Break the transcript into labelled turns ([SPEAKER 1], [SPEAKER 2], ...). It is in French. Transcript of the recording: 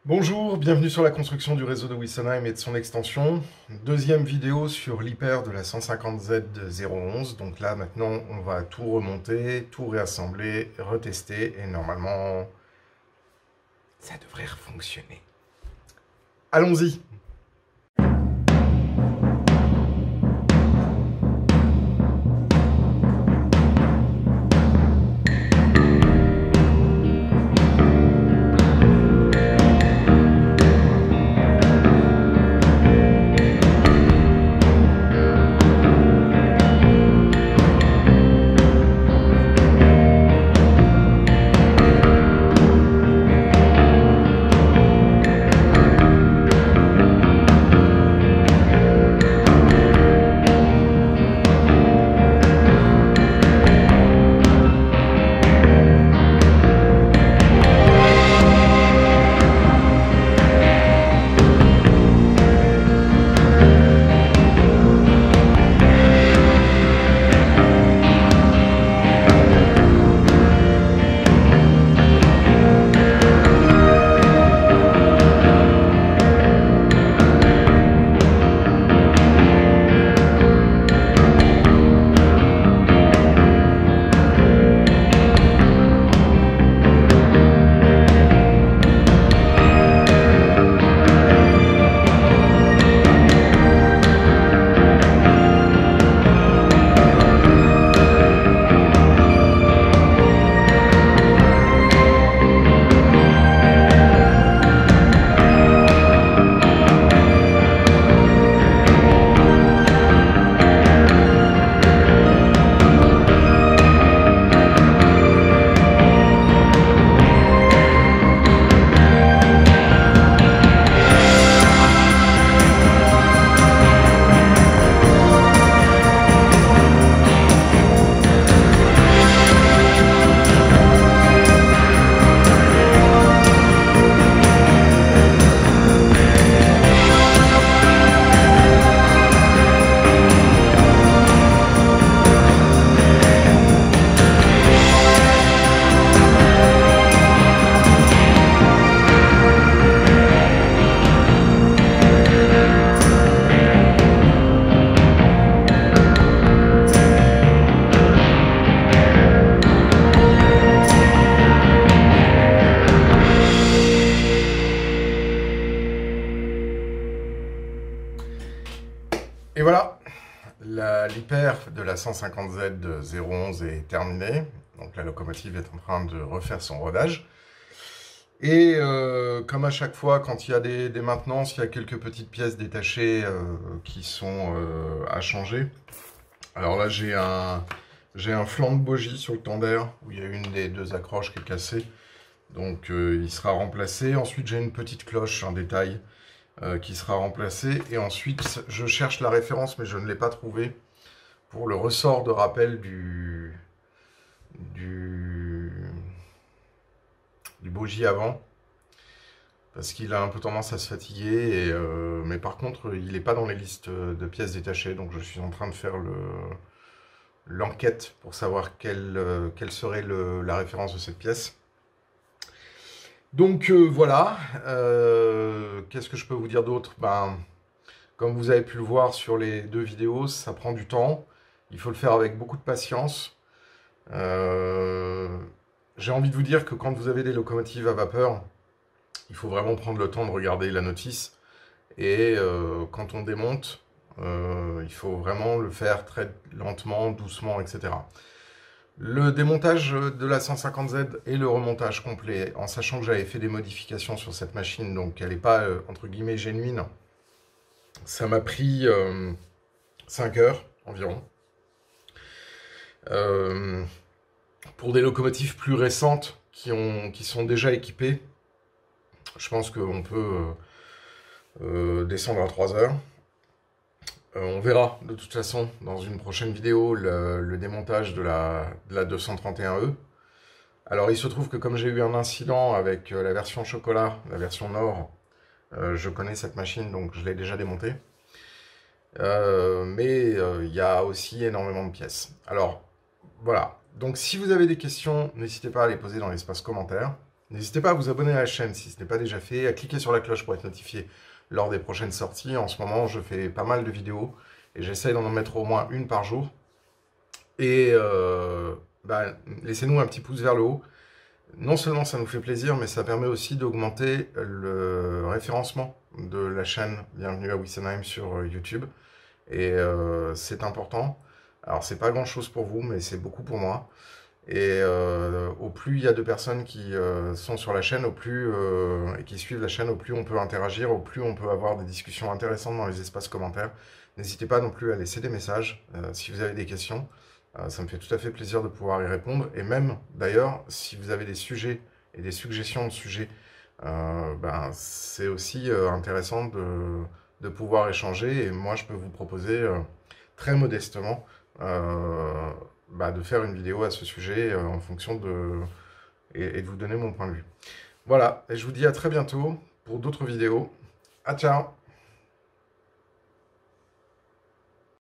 [SPEAKER 1] Bonjour, bienvenue sur la construction du réseau de Wessenheim et de son extension. Deuxième vidéo sur l'hyper de la 150Z011. Donc là, maintenant, on va tout remonter, tout réassembler, retester et normalement, ça devrait fonctionner. Allons-y! Et voilà, l'hyper de la 150Z011 est terminée. Donc la locomotive est en train de refaire son rodage. Et comme à chaque fois, quand il y a des maintenances, il y a quelques petites pièces détachées qui sont à changer. Alors là, j'ai un flanc de bogie sur le tender où il y a une des deux accroches qui est cassée. Donc il sera remplacé. Ensuite, j'ai une petite cloche, un détail, qui sera remplacée. Et ensuite, je cherche la référence, mais je ne l'ai pas trouvée, pour le ressort de rappel du bogie avant. Parce qu'il a un peu tendance à se fatiguer. Et, mais par contre, il n'est pas dans les listes de pièces détachées. Donc je suis en train de faire l'enquête pour savoir quelle serait la référence de cette pièce. Donc voilà, qu'est-ce que je peux vous dire d'autre? Ben, comme vous avez pu le voir sur les deux vidéos, ça prend du temps. Il faut le faire avec beaucoup de patience. J'ai envie de vous dire que quand vous avez des locomotives à vapeur, il faut vraiment prendre le temps de regarder la notice. Et quand on démonte, il faut vraiment le faire très lentement, doucement, etc. Le démontage de la 150Z et le remontage complet, en sachant que j'avais fait des modifications sur cette machine, donc elle n'est pas, entre guillemets, genuine, ça m'a pris 5 heures environ. Pour des locomotives plus récentes qui sont déjà équipées, je pense qu'on peut descendre à 3 heures. On verra de toute façon dans une prochaine vidéo le démontage de la 231E. Alors il se trouve que comme j'ai eu un incident avec la version chocolat, la version Nord, Je connais cette machine, donc je l'ai déjà démontée. Mais il y a aussi énormément de pièces. Alors, voilà. Donc, si vous avez des questions, n'hésitez pas à les poser dans l'espace commentaire. N'hésitez pas à vous abonner à la chaîne si ce n'est pas déjà fait, à cliquer sur la cloche pour être notifié lors des prochaines sorties. En ce moment, je fais pas mal de vidéos et j'essaye d'en mettre au moins une par jour. Et laissez-nous un petit pouce vers le haut. Non seulement ça nous fait plaisir, mais ça permet aussi d'augmenter le référencement de la chaîne Bienvenue à Wessenheim sur YouTube. Et c'est important. Alors, c'est pas grand-chose pour vous, mais c'est beaucoup pour moi. Et au plus il y a de personnes qui sont sur la chaîne, et qui suivent la chaîne, au plus on peut interagir, au plus on peut avoir des discussions intéressantes dans les espaces commentaires. N'hésitez pas non plus à laisser des messages si vous avez des questions. Ça me fait tout à fait plaisir de pouvoir y répondre. Et même, d'ailleurs, si vous avez des sujets et des suggestions de sujets, c'est aussi intéressant de pouvoir échanger. Et moi, je peux vous proposer très modestement de faire une vidéo à ce sujet en fonction et de vous donner mon point de vue. Voilà, et je vous dis à très bientôt pour d'autres vidéos. À ciao!